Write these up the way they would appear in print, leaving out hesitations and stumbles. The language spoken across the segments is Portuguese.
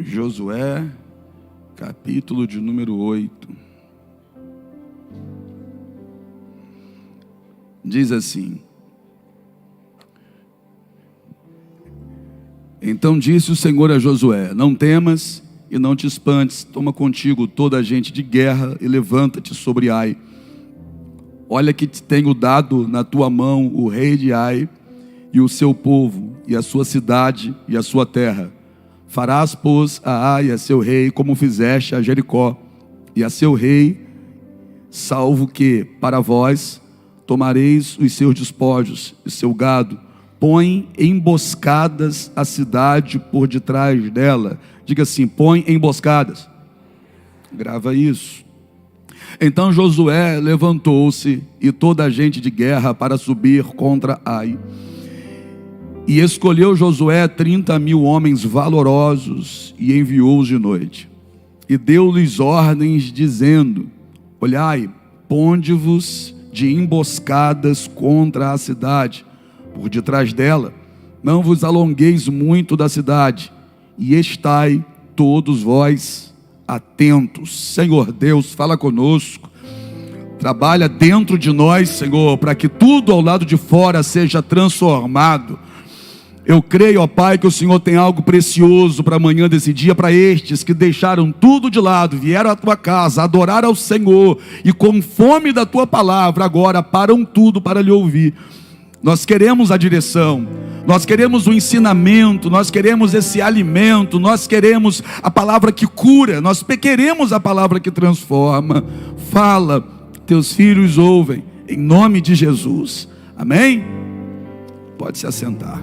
Josué, capítulo de número 8. Diz assim: Então disse o Senhor a Josué: Não temas e não te espantes, toma contigo toda a gente de guerra e levanta-te sobre Ai. Olha que te tenho dado na tua mão o rei de Ai e o seu povo, e a sua cidade e a sua terra. Farás, pois, a Ai e a seu rei, como fizeste a Jericó, e a seu rei, salvo que, para vós, tomareis os seus despojos e seu gado. Põe emboscadas a cidade por detrás dela. Diga assim: põe emboscadas. Grava isso. Então Josué levantou-se e toda a gente de guerra para subir contra Ai. E escolheu Josué 30.000 homens valorosos e enviou-os de noite. E deu-lhes ordens dizendo: Olhai, ponde-vos de emboscadas contra a cidade, por detrás dela, não vos alongueis muito da cidade, e estai todos vós atentos. Senhor Deus, fala conosco, trabalha dentro de nós, Senhor, para que tudo ao lado de fora seja transformado. Eu creio, ó Pai, que o Senhor tem algo precioso para amanhã desse dia, para estes que deixaram tudo de lado, vieram à tua casa, adorar ao Senhor, e com fome da tua palavra, agora param tudo para lhe ouvir. Nós queremos a direção, nós queremos o ensinamento, nós queremos esse alimento, nós queremos a palavra que cura, nós queremos a palavra que transforma. Fala, teus filhos ouvem, em nome de Jesus, amém? Pode se assentar.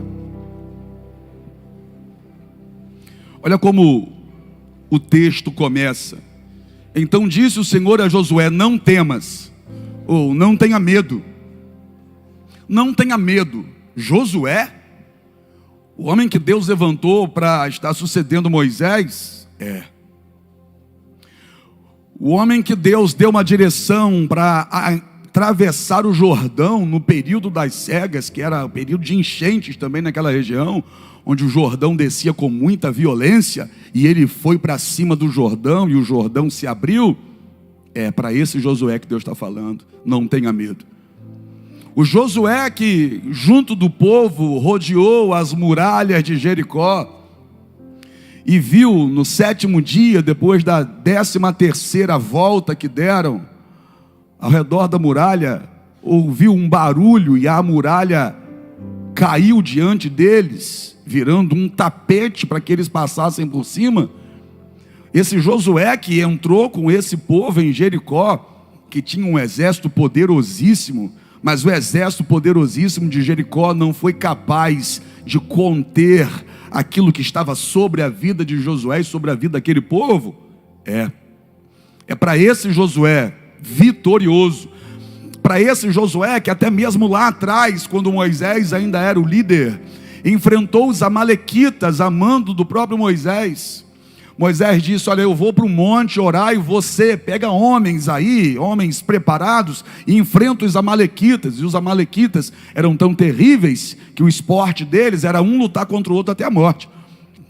Olha como o texto começa. Então disse o Senhor a Josué: não temas, ou não tenha medo. Não tenha medo. Josué, o homem que Deus levantou para estar sucedendo Moisés, o homem que Deus deu uma direção para atravessar o Jordão no período das segas, que era o período de enchentes também naquela região, onde o Jordão descia com muita violência, e ele foi para cima do Jordão, e o Jordão se abriu. É para esse Josué que Deus está falando. Não tenha medo. O Josué que, junto do povo, rodeou as muralhas de Jericó, e viu no 7º dia, depois da 13ª volta que deram, ao redor da muralha, ouviu um barulho, e a muralha caiu diante deles, virando um tapete para que eles passassem por cima. Esse Josué que entrou com esse povo em Jericó, que tinha um exército poderosíssimo, mas o exército poderosíssimo de Jericó não foi capaz de conter aquilo que estava sobre a vida de Josué e sobre a vida daquele povo. É para esse Josué vitorioso, para esse Josué que até mesmo lá atrás, quando Moisés ainda era o líder, enfrentou os amalequitas a mando do próprio Moisés. Moisés disse: olha, eu vou para o monte orar, e você pega homens aí, homens preparados, e enfrenta os amalequitas. E os amalequitas eram tão terríveis que o esporte deles era um lutar contra o outro até a morte.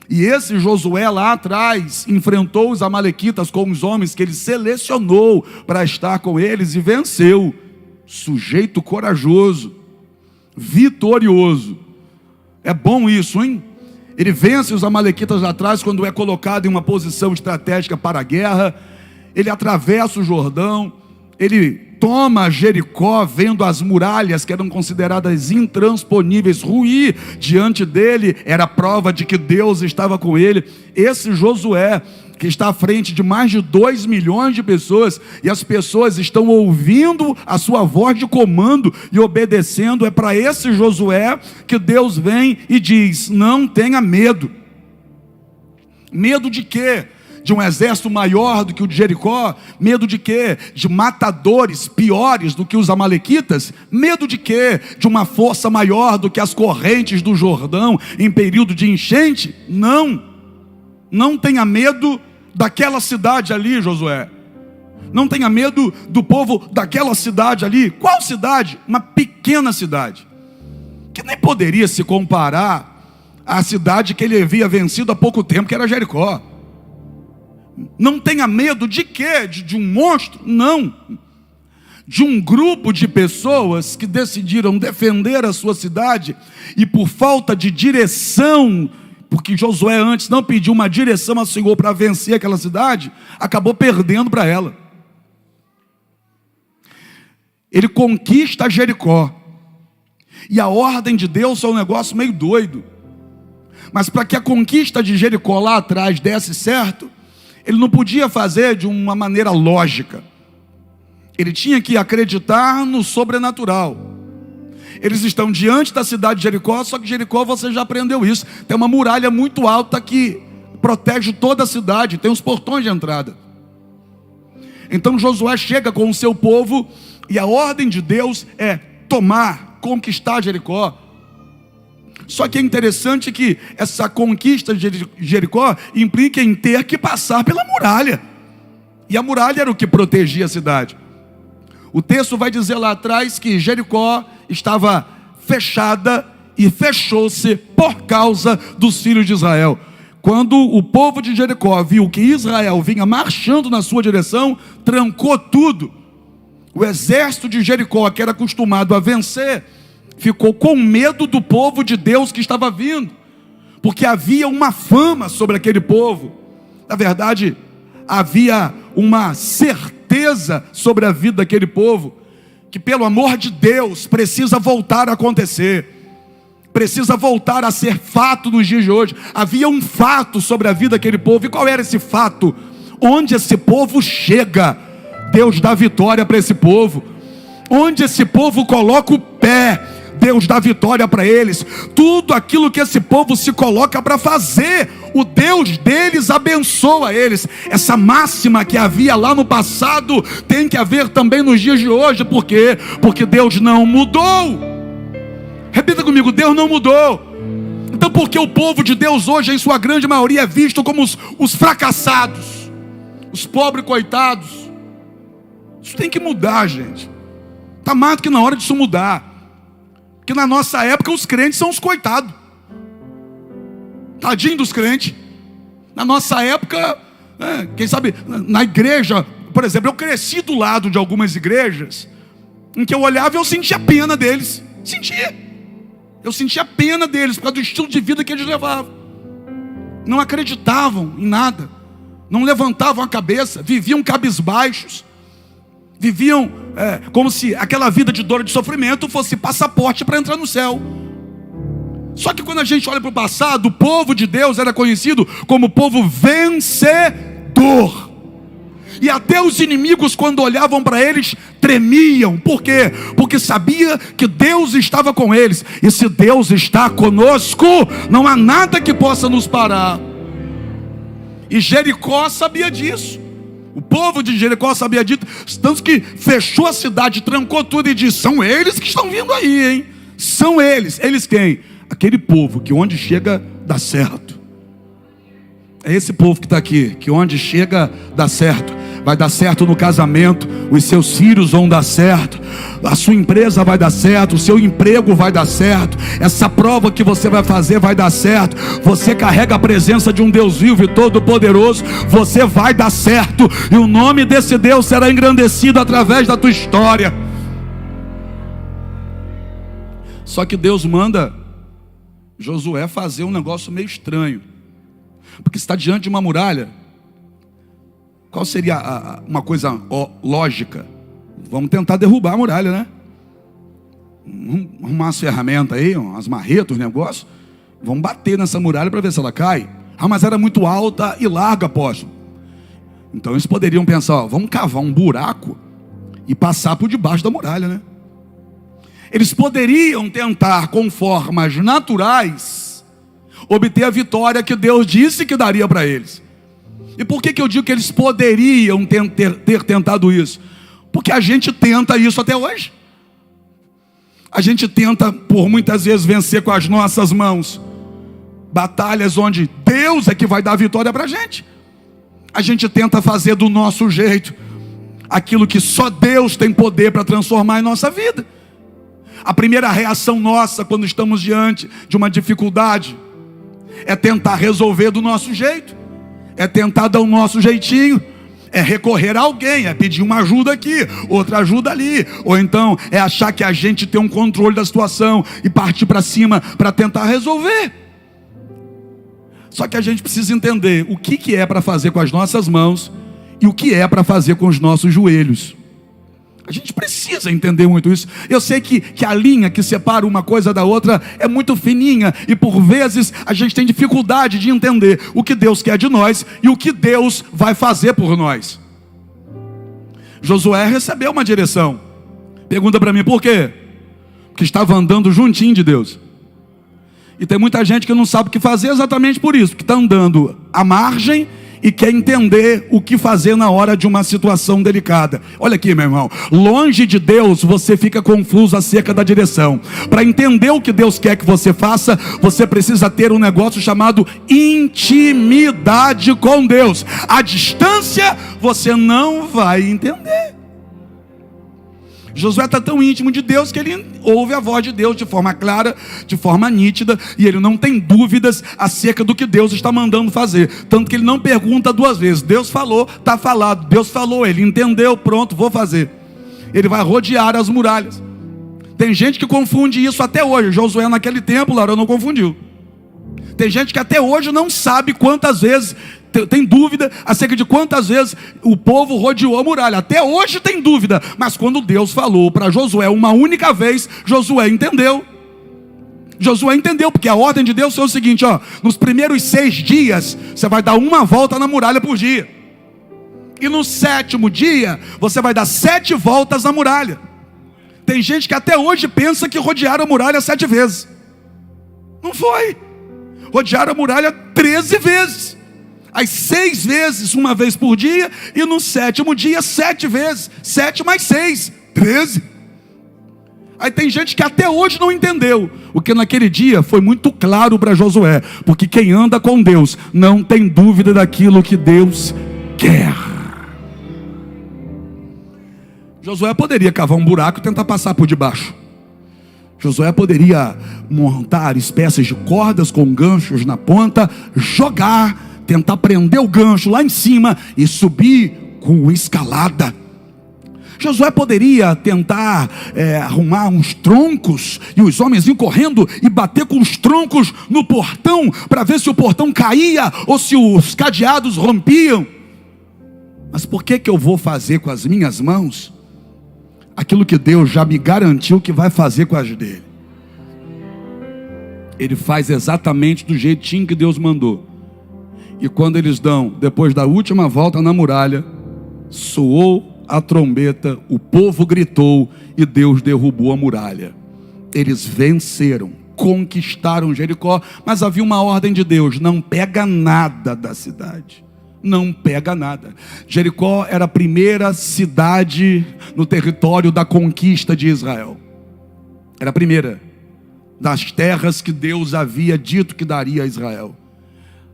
E esse Josué lá atrás enfrentou os amalequitas com os homens que ele selecionou para estar com eles, e venceu. Sujeito corajoso, vitorioso. É bom isso, hein? Ele vence os amalequitas lá atrás quando é colocado em uma posição estratégica para a guerra. Ele atravessa o Jordão, ele toma Jericó, vendo as muralhas que eram consideradas intransponíveis ruir diante dele. Era prova de que Deus estava com ele. Esse Josué, que está à frente de mais de 2 milhões de pessoas, e as pessoas estão ouvindo a sua voz de comando e obedecendo, é para esse Josué que Deus vem e diz: não tenha medo. Medo de quê? De um exército maior do que o de Jericó? Medo de quê? De matadores piores do que os amalequitas? Medo de quê? De uma força maior do que as correntes do Jordão em período de enchente? Não tenha medo daquela cidade ali, Josué. Não tenha medo do povo daquela cidade ali. Qual cidade? Uma pequena cidade, que nem poderia se comparar à cidade que ele havia vencido há pouco tempo, que era Jericó. Não tenha medo de quê? De um monstro? Não. De um grupo de pessoas que decidiram defender a sua cidade e por falta de direção, porque Josué antes não pediu uma direção ao Senhor para vencer aquela cidade, acabou perdendo para ela. Ele conquista Jericó. E a ordem de Deus é um negócio meio doido. Mas para que a conquista de Jericó lá atrás desse certo, ele não podia fazer de uma maneira lógica. Ele tinha que acreditar no sobrenatural. Eles estão diante da cidade de Jericó, só que Jericó você já aprendeu isso. Tem uma muralha muito alta que protege toda a cidade, tem os portões de entrada. Então Josué chega com o seu povo e a ordem de Deus é tomar, conquistar Jericó. Só que é interessante que essa conquista de Jericó implica em ter que passar pela muralha. E a muralha era o que protegia a cidade. O texto vai dizer lá atrás que Jericó estava fechada e fechou-se por causa dos filhos de Israel. Quando o povo de Jericó viu que Israel vinha marchando na sua direção, trancou tudo. O exército de Jericó, que era acostumado a vencer, ficou com medo do povo de Deus que estava vindo, porque havia uma fama sobre aquele povo. Na verdade, havia uma certeza sobre a vida daquele povo, que pelo amor de Deus precisa voltar a acontecer, precisa voltar a ser fato nos dias de hoje. Havia um fato sobre a vida daquele povo. E qual era esse fato? Onde esse povo chega, Deus dá vitória para esse povo. Onde esse povo coloca o pé, Deus dá vitória para eles. Tudo aquilo que esse povo se coloca para fazer, o Deus deles abençoa eles. Essa máxima que havia lá no passado tem que haver também nos dias de hoje. Por quê? Porque Deus não mudou. Repita comigo: Deus não mudou. Então por que o povo de Deus hoje, em sua grande maioria, é visto como os fracassados, os pobres coitados? Isso tem que mudar, gente. Está mais do que na hora disso mudar. Porque na nossa época os crentes são os coitados. Tadinho dos crentes. Na nossa época, quem sabe, na igreja, por exemplo, eu cresci do lado de algumas igrejas em que eu olhava e eu sentia pena deles. Eu sentia pena deles por causa do estilo de vida que eles levavam. Não acreditavam em nada, não levantavam a cabeça, viviam cabisbaixos, viviam como se aquela vida de dor e de sofrimento fosse passaporte para entrar no céu. Só que quando a gente olha para o passado, o povo de Deus era conhecido como povo vencedor. E até os inimigos, quando olhavam para eles, tremiam. Por quê? Porque sabia que Deus estava com eles. E se Deus está conosco, não há nada que possa nos parar. E Jericó sabia disso. O povo de Jericó sabia disso, tanto que fechou a cidade, trancou tudo e disse: são eles que estão vindo aí, hein? São eles. Eles quem? Aquele povo que onde chega dá certo. É esse povo que está aqui, que onde chega dá certo. Vai dar certo no casamento, os seus filhos vão dar certo, a sua empresa vai dar certo, o seu emprego vai dar certo, essa prova que você vai fazer vai dar certo. Você carrega a presença de um Deus vivo e todo poderoso, você vai dar certo, e o nome desse Deus será engrandecido através da tua história. Só que Deus manda Josué fazer um negócio meio estranho, porque está diante de uma muralha. Qual seria uma coisa lógica? Vamos tentar derrubar a muralha, né? Vamos arrumar umas ferramentas aí, umas marretas, um negócio. Vamos bater nessa muralha para ver se ela cai. Mas era muito alta e larga, apóstolo. Então eles poderiam pensar: vamos cavar um buraco e passar por debaixo da muralha, né? Eles poderiam tentar, com formas naturais, obter a vitória que Deus disse que daria para eles. E por que eu digo que eles poderiam ter tentado isso? Porque a gente tenta isso até hoje. A gente tenta, por muitas vezes, vencer com as nossas mãos batalhas onde Deus é que vai dar a vitória para a gente. A gente tenta fazer do nosso jeito aquilo que só Deus tem poder para transformar em nossa vida. A primeira reação nossa quando estamos diante de uma dificuldade é tentar resolver do nosso jeito. é tentar dar o nosso jeitinho, é recorrer a alguém, é pedir uma ajuda aqui, outra ajuda ali, ou então é achar que a gente tem um controle da situação e partir para cima para tentar resolver. Só que a gente precisa entender o que é para fazer com as nossas mãos e o que é para fazer com os nossos joelhos. A gente precisa entender muito isso. Eu sei que a linha que separa uma coisa da outra é muito fininha, e por vezes a gente tem dificuldade de entender o que Deus quer de nós e o que Deus vai fazer por nós. Josué recebeu uma direção. Pergunta para mim, por quê? Porque estava andando juntinho de Deus. E tem muita gente que não sabe o que fazer exatamente por isso, que está andando à margem e quer entender o que fazer na hora de uma situação delicada. Olha aqui, meu irmão, longe de Deus você fica confuso acerca da direção. Para entender o que Deus quer que você faça, você precisa ter um negócio chamado intimidade com Deus. À distância você não vai entender. Josué está tão íntimo de Deus que ele ouve a voz de Deus de forma clara, de forma nítida, e ele não tem dúvidas acerca do que Deus está mandando fazer. Tanto que ele não pergunta duas vezes. Deus falou, está falado. Deus falou, ele entendeu, pronto, vou fazer. Ele vai rodear as muralhas. Tem gente que confunde isso até hoje. Josué naquele tempo, Laura, não confundiu. Tem gente que até hoje não sabe quantas vezes, tem dúvida acerca de quantas vezes o povo rodeou a muralha. Até hoje tem dúvida, mas quando Deus falou para Josué uma única vez, Josué entendeu. Josué entendeu, porque a ordem de Deus foi o seguinte, nos primeiros 6 dias, você vai dar uma volta na muralha por dia. E no 7º dia, você vai dar 7 voltas na muralha. Tem gente que até hoje pensa que rodearam a muralha 7 vezes. Não foi. Rodearam a muralha 13 vezes. As 6 vezes, uma vez por dia, e no 7º dia, 7 vezes. 7 mais 6, 13. Aí tem gente que até hoje não entendeu, o que naquele dia foi muito claro para Josué, porque quem anda com Deus não tem dúvida daquilo que Deus quer. Josué poderia cavar um buraco e tentar passar por debaixo. Josué poderia montar espécies de cordas com ganchos na ponta, jogar, tentar prender o gancho lá em cima e subir com escalada. Josué poderia tentar arrumar uns troncos e os homens iam correndo e bater com os troncos no portão para ver se o portão caía ou se os cadeados rompiam. Mas por que eu vou fazer com as minhas mãos aquilo que Deus já me garantiu que vai fazer com as dele? Ele faz exatamente do jeitinho que Deus mandou. E quando eles dão, depois da última volta na muralha, soou a trombeta, o povo gritou e Deus derrubou a muralha. Eles venceram, conquistaram Jericó, mas havia uma ordem de Deus: não pega nada da cidade. Não pega nada. Jericó era a primeira cidade no território da conquista de Israel. Era a primeira das terras que Deus havia dito que daria a Israel.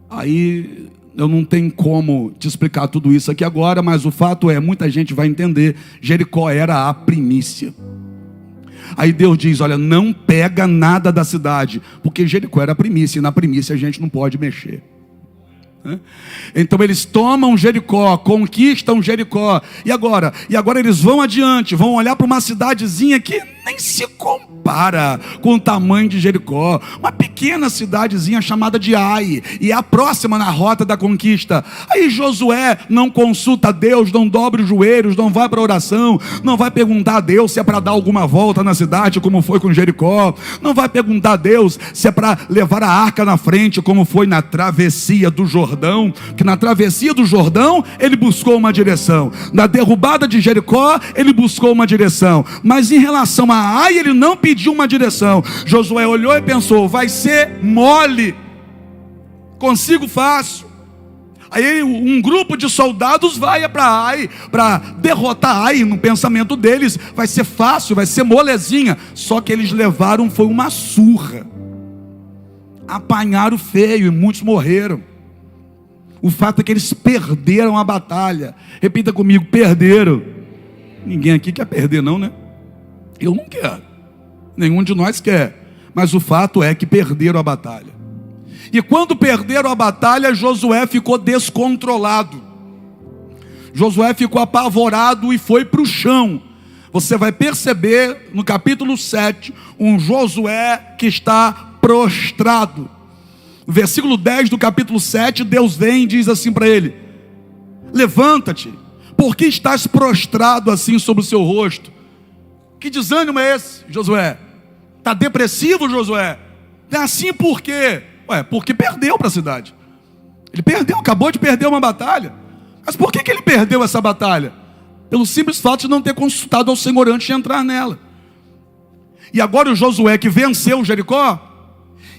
Aí eu não tenho como te explicar tudo isso aqui agora, mas o fato é, muita gente vai entender, Jericó era a primícia. Aí Deus diz, olha, não pega nada da cidade, porque Jericó era a primícia, e na primícia a gente não pode mexer. Então eles tomam Jericó, conquistam Jericó, e agora eles vão adiante, vão olhar para uma cidadezinha que nem se compara com o tamanho de Jericó, uma pequena cidadezinha chamada de Ai, e é a próxima na rota da conquista. Aí Josué não consulta a Deus, não dobra os joelhos, não vai para a oração, não vai perguntar a Deus se é para dar alguma volta na cidade, como foi com Jericó, não vai perguntar a Deus se é para levar a arca na frente, como foi na travessia do Jordão, que na travessia do Jordão ele buscou uma direção, na derrubada de Jericó ele buscou uma direção, mas em relação a Ai ele não pediu uma direção. Josué olhou e pensou, vai ser mole, consigo fácil. Aí um grupo de soldados vai para Ai, para derrotar Ai. No pensamento deles vai ser fácil, vai ser molezinha. Só que eles levaram foi uma surra, apanharam feio e muitos morreram. O fato é que eles perderam a batalha. Repita comigo, perderam. Ninguém aqui quer perder não, né? Eu não quero, nenhum de nós quer, mas o fato é que perderam a batalha. E quando perderam a batalha, Josué ficou descontrolado. Josué ficou apavorado e foi para o chão. Você vai perceber no capítulo 7, um Josué que está prostrado. No versículo 10 do capítulo 7, Deus vem e diz assim para ele: levanta-te, por que estás prostrado assim sobre o seu rosto? Que desânimo é esse, Josué? Está depressivo, Josué? É assim por quê? Porque perdeu para a cidade. Ele perdeu, acabou de perder uma batalha. Mas por que ele perdeu essa batalha? Pelo simples fato de não ter consultado ao Senhor antes de entrar nela. E agora o Josué, que venceu Jericó,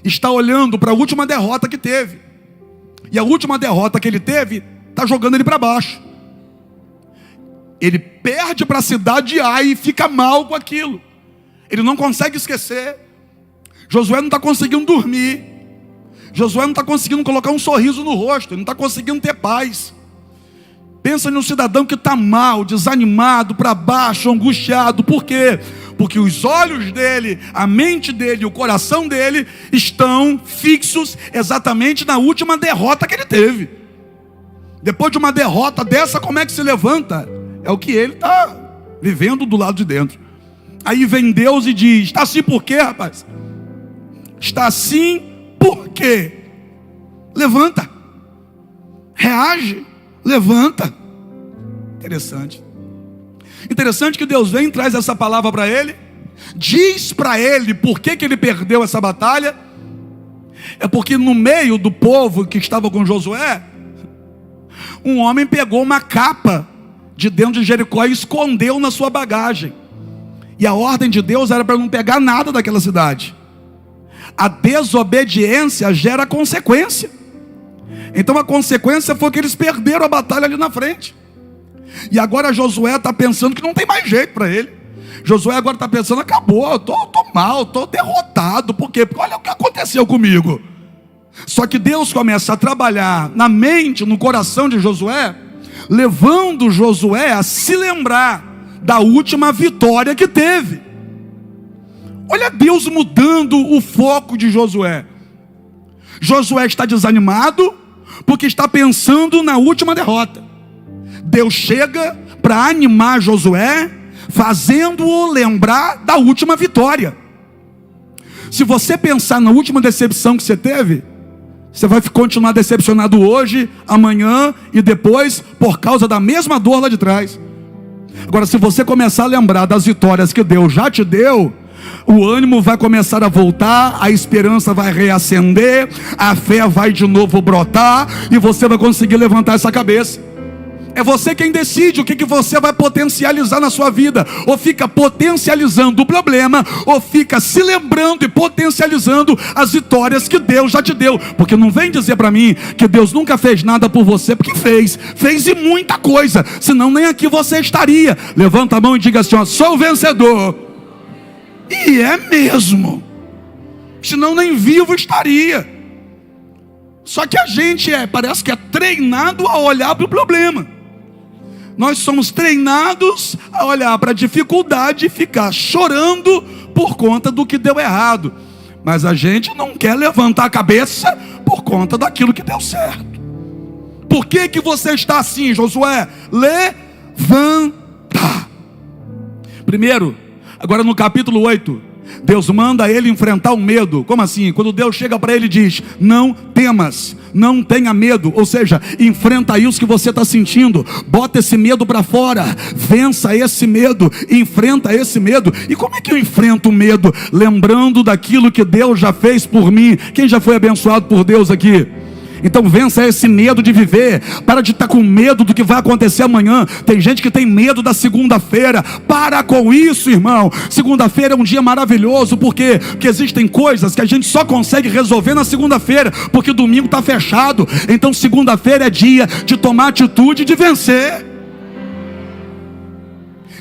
está olhando para a última derrota que teve. E a última derrota que ele teve está jogando ele para baixo. Ele perde para a cidade de Ai e fica mal com aquilo. Ele não consegue esquecer. Josué não está conseguindo dormir. Josué não está conseguindo colocar um sorriso no rosto. Ele não está conseguindo ter paz. Pensa num cidadão que está mal, desanimado, para baixo, angustiado. Por quê? Porque os olhos dele, a mente dele, o coração dele estão fixos exatamente na última derrota que ele teve. Depois de uma derrota dessa, como é que se levanta? É o que ele está vivendo do lado de dentro. Aí vem Deus e diz: está assim por quê, rapaz? Está assim por quê? Levanta, reage, levanta. Interessante que Deus vem e traz essa palavra para ele, diz para ele por que ele perdeu essa batalha. É porque no meio do povo que estava com Josué, um homem pegou uma capa de dentro de Jericó e escondeu na sua bagagem. E a ordem de Deus era para não pegar nada daquela cidade. A desobediência gera consequência. Então a consequência foi que eles perderam a batalha ali na frente. E agora Josué está pensando que não tem mais jeito para ele. Josué agora está pensando: acabou, eu tô mal, estou derrotado. Por quê? Porque olha o que aconteceu comigo. Só que Deus começa a trabalhar na mente, no coração de Josué, levando Josué a se lembrar da última vitória que teve. Olha Deus mudando o foco de Josué. Josué está desanimado porque está pensando na última derrota. Deus chega para animar Josué, fazendo-o lembrar da última vitória. Se você pensar na última decepção que você teve, você vai continuar decepcionado hoje, amanhã e depois, por causa da mesma dor lá de trás. Agora, se você começar a lembrar das vitórias que Deus já te deu, o ânimo vai começar a voltar, a esperança vai reacender, a fé vai de novo brotar, e você vai conseguir levantar essa cabeça. É você quem decide o que você vai potencializar na sua vida. Ou fica potencializando o problema, ou fica se lembrando e potencializando as vitórias que Deus já te deu. Porque não vem dizer para mim que Deus nunca fez nada por você, porque fez e muita coisa, senão nem aqui você estaria. Levanta a mão e diga assim: ó, sou o vencedor. E é mesmo, senão nem vivo estaria. Só que a gente parece que é treinado a olhar para o problema. Nós somos treinados a olhar para a dificuldade e ficar chorando por conta do que deu errado. Mas a gente não quer levantar a cabeça por conta daquilo que deu certo. Por que você está assim, Josué? Levanta. Primeiro, agora no capítulo 8, Deus manda ele enfrentar o medo. Como assim? Quando Deus chega para ele e diz: não temas, não tenha medo. Ou seja, enfrenta isso que você está sentindo, bota esse medo para fora, vença esse medo, enfrenta esse medo. E como é que eu enfrento o medo? Lembrando daquilo que Deus já fez por mim. Quem já foi abençoado por Deus aqui? Então vença esse medo de viver. Para de estar com medo do que vai acontecer amanhã. Tem gente que tem medo da segunda-feira. Para com isso, irmão. Segunda-feira é um dia maravilhoso. Por quê? Porque existem coisas que a gente só consegue resolver na segunda-feira, porque domingo está fechado. Então segunda-feira é dia de tomar atitude e de vencer.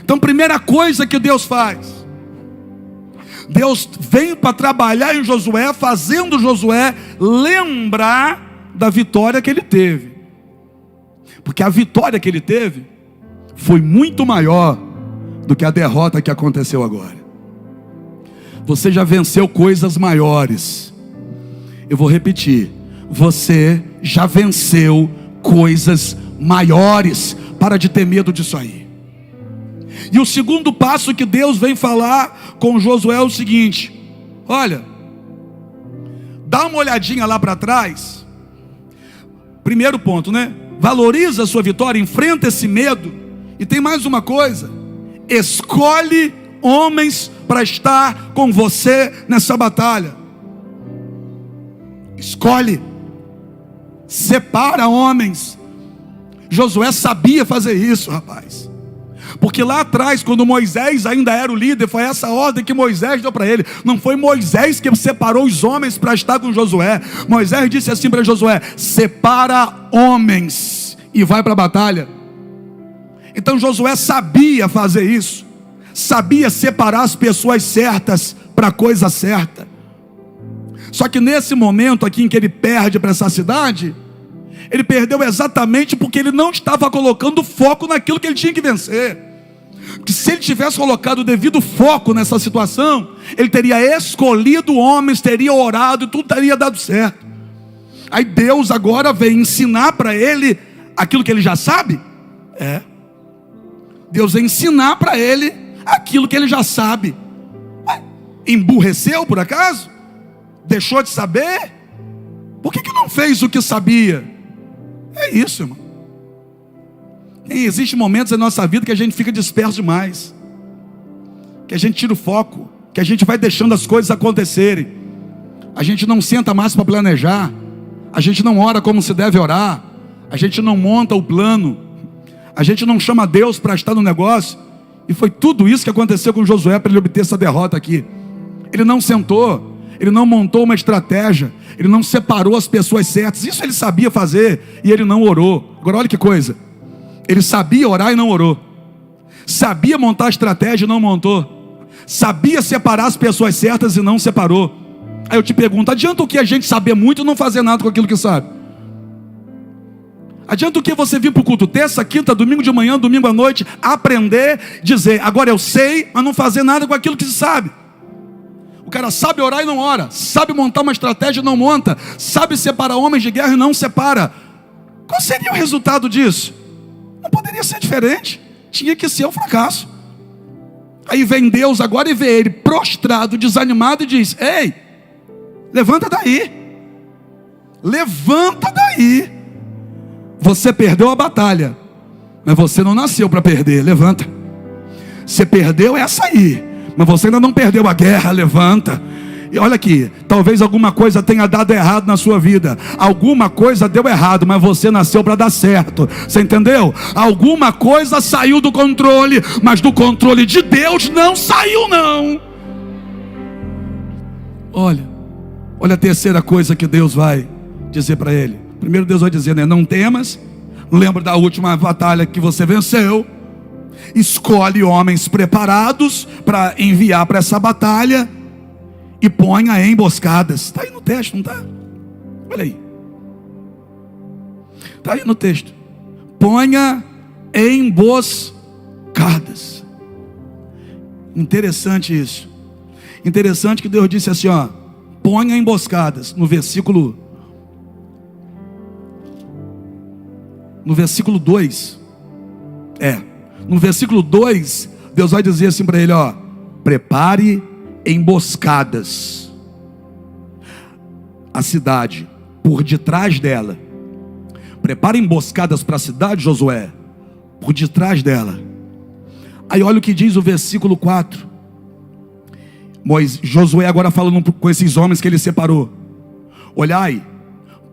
Então primeira coisa que Deus faz, Deus vem para trabalhar em Josué, fazendo Josué lembrar da vitória que ele teve. Porque a vitória que ele teve foi muito maior do que a derrota que aconteceu agora. Você já venceu coisas maiores. Eu vou repetir: você já venceu coisas maiores. Para de ter medo disso aí. E o segundo passo que Deus vem falar com Josué é o seguinte: olha, dá uma olhadinha lá para trás. Primeiro ponto, né? Valoriza a sua vitória, enfrenta esse medo. E tem mais uma coisa: escolhe homens para estar com você nessa batalha. Escolhe, separa homens. Josué sabia fazer isso, rapaz, porque lá atrás, quando Moisés ainda era o líder, foi essa ordem que Moisés deu para ele. Não foi Moisés que separou os homens para estar com Josué. Moisés disse assim para Josué: separa homens e vai para a batalha. Então Josué sabia fazer isso, sabia separar as pessoas certas para a coisa certa. Só que nesse momento aqui em que ele perde para essa cidade, ele perdeu exatamente porque ele não estava colocando foco naquilo que ele tinha que vencer. Porque se ele tivesse colocado o devido foco nessa situação, ele teria escolhido homens, teria orado e tudo teria dado certo. Aí Deus agora vem ensinar para ele aquilo que ele já sabe. Deus vem ensinar para ele aquilo que ele já sabe. Emburreceu por acaso? Deixou de saber? Por que não fez o que sabia? É isso, irmão. E existem momentos na nossa vida que a gente fica disperso demais, que a gente tira o foco, que a gente vai deixando as coisas acontecerem. A gente não senta mais para planejar, a gente não ora como se deve orar, a gente não monta o plano, a gente não chama Deus para estar no negócio. E foi tudo isso que aconteceu com Josué para ele obter essa derrota aqui. Ele não sentou, ele não montou uma estratégia, ele não separou as pessoas certas. Isso ele sabia fazer e ele não orou. Agora olha que coisa: ele sabia orar e não orou, sabia montar a estratégia e não montou, sabia separar as pessoas certas e não separou. Aí eu te pergunto: adianta o que a gente saber muito e não fazer nada com aquilo que sabe? Adianta o que você vir para o culto terça, quinta, domingo de manhã, domingo à noite, aprender, dizer agora eu sei, mas não fazer nada com aquilo que se sabe? O cara sabe orar e não ora, sabe montar uma estratégia e não monta, sabe separar homens de guerra e não separa. Qual seria o resultado disso? Não poderia ser diferente, tinha que ser um fracasso. Aí vem Deus agora e vê ele prostrado, desanimado, e diz: ei, levanta daí, levanta daí. Você perdeu a batalha, mas você não nasceu para perder. Levanta. Você perdeu essa aí, mas você ainda não perdeu a guerra. Levanta. E olha aqui, talvez alguma coisa tenha dado errado na sua vida, alguma coisa deu errado, mas você nasceu para dar certo. Você entendeu? Alguma coisa saiu do controle, mas do controle de Deus não saiu não. Olha a terceira coisa que Deus vai dizer para ele. Primeiro Deus vai dizer, né? Não temas, lembra da última batalha que você venceu, escolhe homens preparados para enviar para essa batalha e ponha emboscadas. Está aí no texto, não está? Olha aí, está aí no texto. Ponha emboscadas. Interessante isso. Interessante que Deus disse assim, ó, ponha emboscadas. No versículo 2, no versículo 2, Deus vai dizer assim para ele, ó, prepare emboscadas a cidade, por detrás dela. Prepare emboscadas para a cidade, Josué, por detrás dela. Aí olha o que diz o versículo 4. Josué agora falando com esses homens que ele separou: olhai,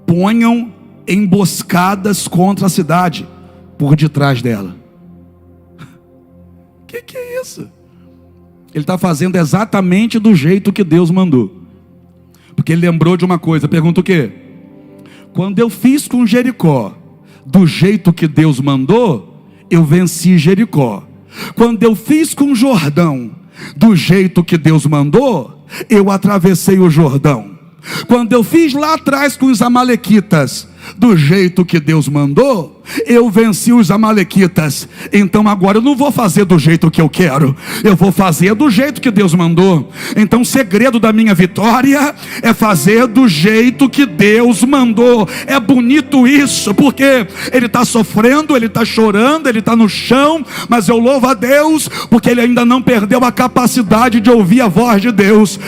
ponham emboscadas contra a cidade, por detrás dela. Que é isso? Ele está fazendo exatamente do jeito que Deus mandou, porque ele lembrou de uma coisa. Pergunta o quê? Quando eu fiz com Jericó do jeito que Deus mandou, eu venci Jericó. Quando eu fiz com Jordão do jeito que Deus mandou, eu atravessei o Jordão. Quando eu fiz lá atrás com os amalequitas do jeito que Deus mandou, eu venci os amalequitas, então agora eu não vou fazer do jeito que eu quero, eu vou fazer do jeito que Deus mandou. Então o segredo da minha vitória é fazer do jeito que Deus mandou. É bonito isso, porque ele está sofrendo, ele está chorando, ele está no chão, mas eu louvo a Deus, porque ele ainda não perdeu a capacidade de ouvir a voz de Deus.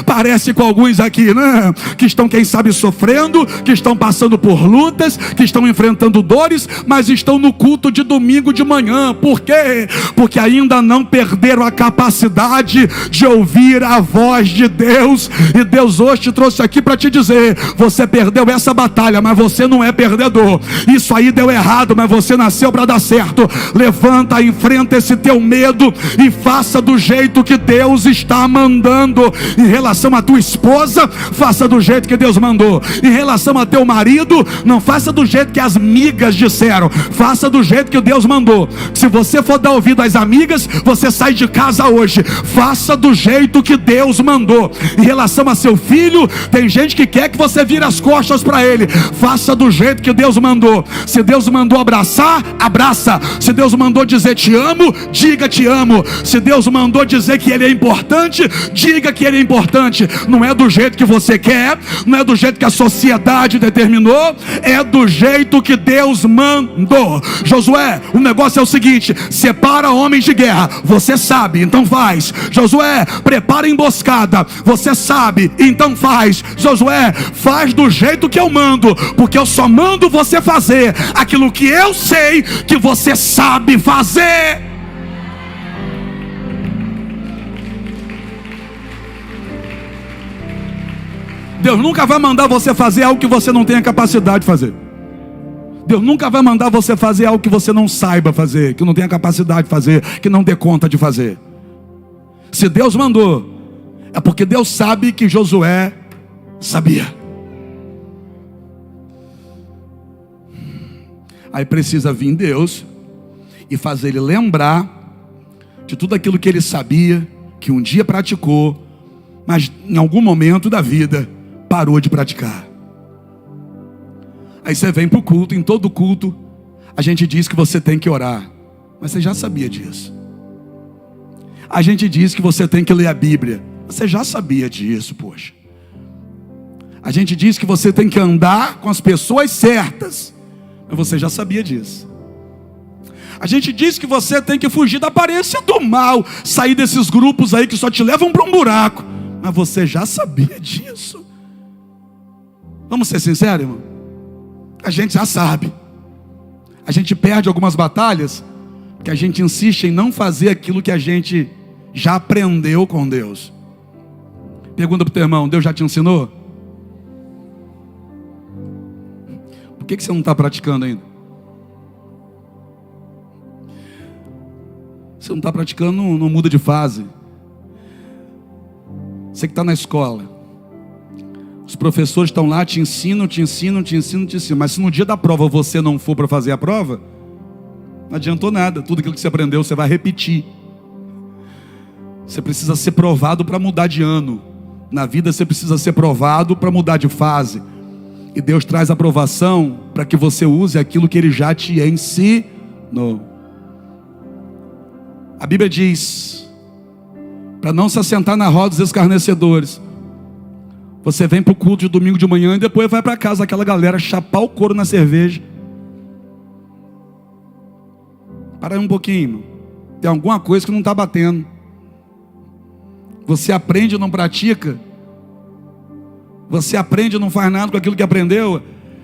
Parece com alguns aqui, né? Que estão, quem sabe, sofrendo, que estão passando por lutas, que estão enfrentando dores, mas estão no culto de domingo de manhã. Por quê? Porque ainda não perderam a capacidade de ouvir a voz de Deus. E Deus hoje te trouxe aqui para te dizer: você perdeu essa batalha, mas você não é perdedor. Isso aí deu errado, mas você nasceu para dar certo. Levanta, enfrenta esse teu medo e faça do jeito que Deus está mandando. Em relação à tua esposa, faça do jeito que Deus mandou. Em relação a teu marido, não faça do jeito que as amigas disseram, faça do jeito que Deus mandou. Se você for dar ouvido às amigas, você sai de casa hoje. Faça do jeito que Deus mandou. Em relação a seu filho, tem gente que quer que você vire as costas para ele. Faça do jeito que Deus mandou. Se Deus mandou abraçar, abraça. Se Deus mandou dizer te amo, diga te amo. Se Deus mandou dizer que ele é importante, diga que ele é importante. Não é do jeito que você quer, não é do jeito que a sociedade determinou, é do jeito que Deus mandou. Josué, o negócio é o seguinte: separa homens de guerra, você sabe, então faz. Josué, prepara a emboscada, você sabe, então faz. Josué, faz do jeito que eu mando, porque eu só mando você fazer aquilo que eu sei que você sabe fazer. Deus nunca vai mandar você fazer algo que você não tenha capacidade de fazer. Deus nunca vai mandar você fazer algo que você não saiba fazer, que não tenha capacidade de fazer, que não dê conta de fazer. Se Deus mandou, é porque Deus sabe que Josué sabia. Aí precisa vir Deus e fazer ele lembrar de tudo aquilo que ele sabia, que um dia praticou, mas em algum momento da vida parou de praticar. Aí você vem para o culto, em todo culto a gente diz que você tem que orar, mas você já sabia disso. A gente diz que você tem que ler a Bíblia, você já sabia disso, poxa. A gente diz que você tem que andar com as pessoas certas, mas você já sabia disso. A gente diz que você tem que fugir da aparência do mal, sair desses grupos aí que só te levam para um buraco, mas você já sabia disso. Vamos ser sinceros, irmão? A gente já sabe. A gente perde algumas batalhas porque a gente insiste em não fazer aquilo que a gente já aprendeu com Deus. Pergunta para o teu irmão: Deus já te ensinou? Por que você não está praticando ainda? Você não está praticando, não muda de fase. Você que está na escola, os professores estão lá, te ensinam. Mas se no dia da prova você não for para fazer a prova, não adiantou nada. Tudo aquilo que você aprendeu, você vai repetir. Você precisa ser provado para mudar de ano. Na vida você precisa ser provado para mudar de fase. E Deus traz aprovação para que você use aquilo que Ele já te ensinou. A Bíblia diz, para não se assentar na roda dos escarnecedores. Você vem para o culto de domingo de manhã e depois vai para casa aquela galera chapar o couro na cerveja. Para aí um pouquinho, tem alguma coisa que não está batendo. Você aprende e não pratica. Você aprende e não faz nada com aquilo que aprendeu.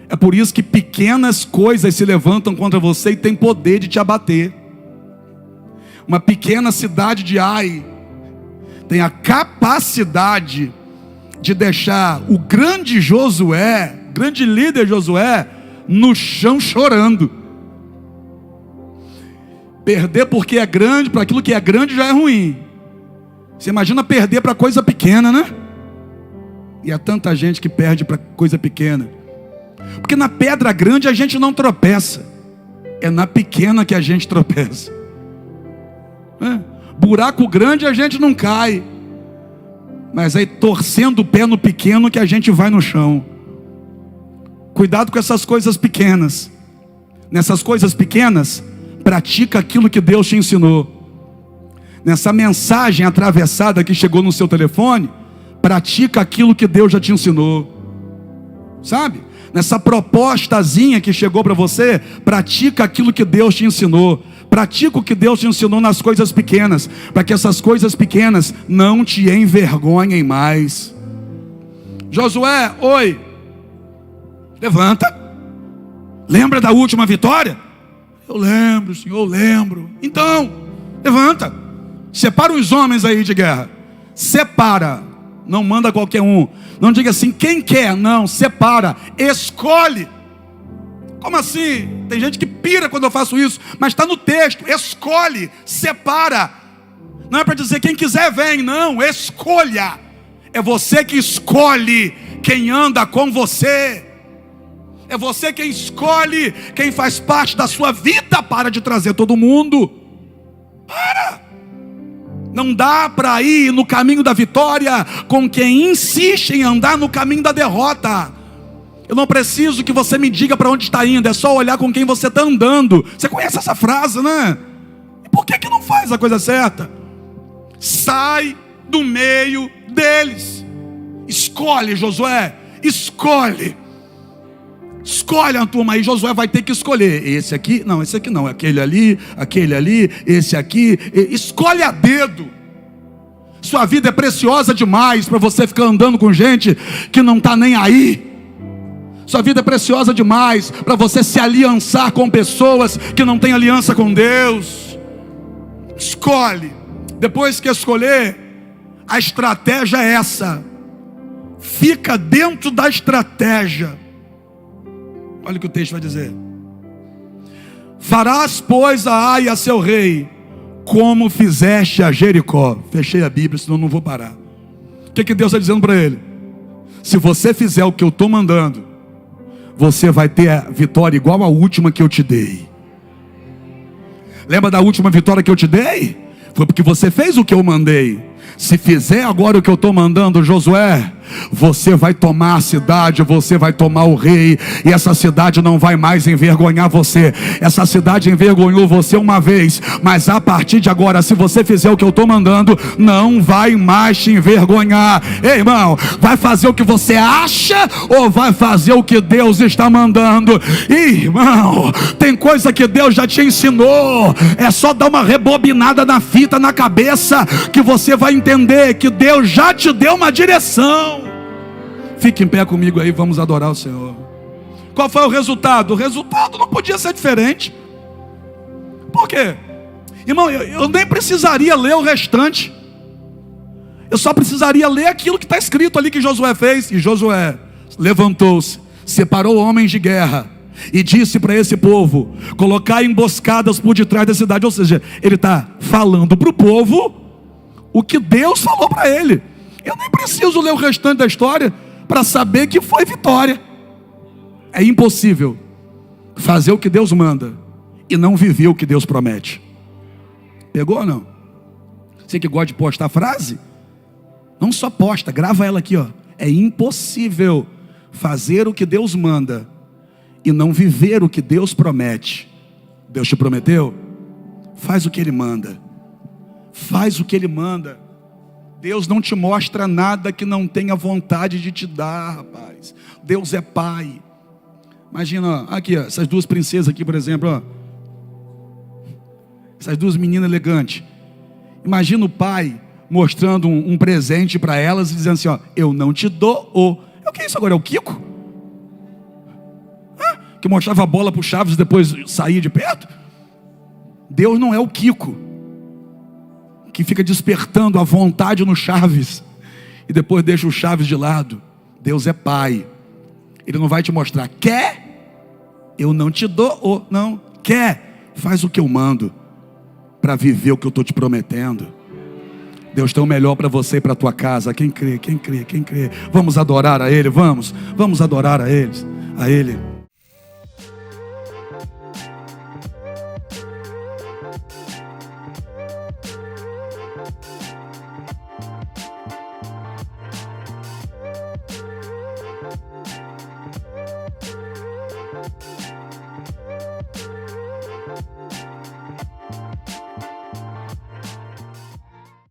É por isso que pequenas coisas se levantam contra você e tem poder de te abater. Uma pequena cidade de Ai tem a capacidade de deixar o grande Josué, grande líder Josué, no chão chorando. Perder porque é grande, para aquilo que é grande já é ruim. Você imagina perder para coisa pequena, né? E há tanta gente que perde para coisa pequena. Porque na pedra grande a gente não tropeça, é na pequena que a gente tropeça. Buraco grande a gente não cai, mas aí torcendo o pé no pequeno que a gente vai no chão. Cuidado com essas coisas pequenas. Nessas coisas pequenas, pratica aquilo que Deus te ensinou. Nessa mensagem atravessada que chegou no seu telefone, pratica aquilo que Deus já te ensinou. Sabe? Nessa propostazinha que chegou para você, pratica aquilo que Deus te ensinou. Pratica o que Deus te ensinou nas coisas pequenas, para que essas coisas pequenas não te envergonhem mais. Josué, oi, levanta. Lembra da última vitória? Eu lembro, Senhor, eu lembro. Então, levanta. Separa os homens aí de guerra. Separa. Não manda qualquer um. Não diga assim, quem quer? Não, separa. Escolhe. Como assim? Tem gente que pira quando eu faço isso, mas está no texto. Escolhe, separa. Não é para dizer quem quiser vem, não. Escolha. É você que escolhe quem anda com você. É você quem escolhe quem faz parte da sua vida. Para de trazer todo mundo. Para. Não dá para ir no caminho da vitória com quem insiste em andar no caminho da derrota. Eu não preciso que você me diga para onde está indo, é só olhar com quem você está andando. Você conhece essa frase, né? E por que não faz a coisa certa? Sai do meio deles. Escolhe, Josué, escolhe. Escolhe a turma aí, Josué vai ter que escolher. Esse aqui, não, aquele ali, esse aqui. Escolhe a dedo. Sua vida é preciosa demais para você ficar andando com gente que não está nem aí. Sua vida é preciosa demais para você se aliançar com pessoas que não têm aliança com Deus. Escolhe. Depois que escolher, a estratégia é essa. Fica dentro da estratégia. Olha o que o texto vai dizer. Farás, pois, a Ai a seu rei, como fizeste a Jericó. Fechei a Bíblia, senão não vou parar. O que Deus está dizendo para ele? Se você fizer o que eu estou mandando, você vai ter a vitória igual a última que eu te dei. Lembra da última vitória que eu te dei? Foi porque você fez o que eu mandei. Se fizer agora o que eu estou mandando, Josué, você vai tomar a cidade, você vai tomar o rei, e essa cidade não vai mais envergonhar você. Essa cidade envergonhou você uma vez, mas a partir de agora, se você fizer o que eu estou mandando, não vai mais te envergonhar. Ei, irmão, vai fazer o que você acha ou vai fazer o que Deus está mandando? Irmão, tem coisa que Deus já te ensinou, é só dar uma rebobinada na fita, na cabeça, que você vai entender que Deus já te deu uma direção. Fique em pé comigo aí, vamos adorar o Senhor. Qual foi o resultado? O resultado não podia ser diferente. Por quê? Irmão, eu nem precisaria ler o restante. Eu só precisaria ler aquilo que está escrito ali que Josué fez. E Josué levantou-se, separou homens de guerra e disse para esse povo: colocai emboscadas por detrás da cidade. Ou seja, ele está falando para o povo o que Deus falou para ele. Eu nem preciso ler o restante da história para saber que foi vitória. É impossível fazer o que Deus manda e não viver o que Deus promete. Pegou ou não? Você que gosta de postar frase, não só posta, grava ela aqui, ó. É impossível fazer o que Deus manda e não viver o que Deus promete. Deus te prometeu? Faz o que Ele manda. Faz o que Ele manda. Deus não te mostra nada que não tenha vontade de te dar, rapaz. Deus é Pai. Imagina, ó, aqui, ó, essas duas princesas aqui, por exemplo, ó. Essas duas meninas elegantes. Imagina o pai mostrando um presente para elas e dizendo assim, ó: eu não te dou o... O que é isso agora? É o Kiko? Que mostrava a bola para o Chaves e depois saía de perto? Deus não é o Kiko que fica despertando a vontade no Chaves e depois deixa o Chaves de lado. Deus é Pai. Ele não vai te mostrar, quer? Eu não te dou o... Não, quer? Faz o que eu mando para viver o que eu estou te prometendo. Deus tem o melhor para você e para a tua casa. Quem crê, quem crê, quem crê. Vamos adorar a Ele, vamos adorar a Ele.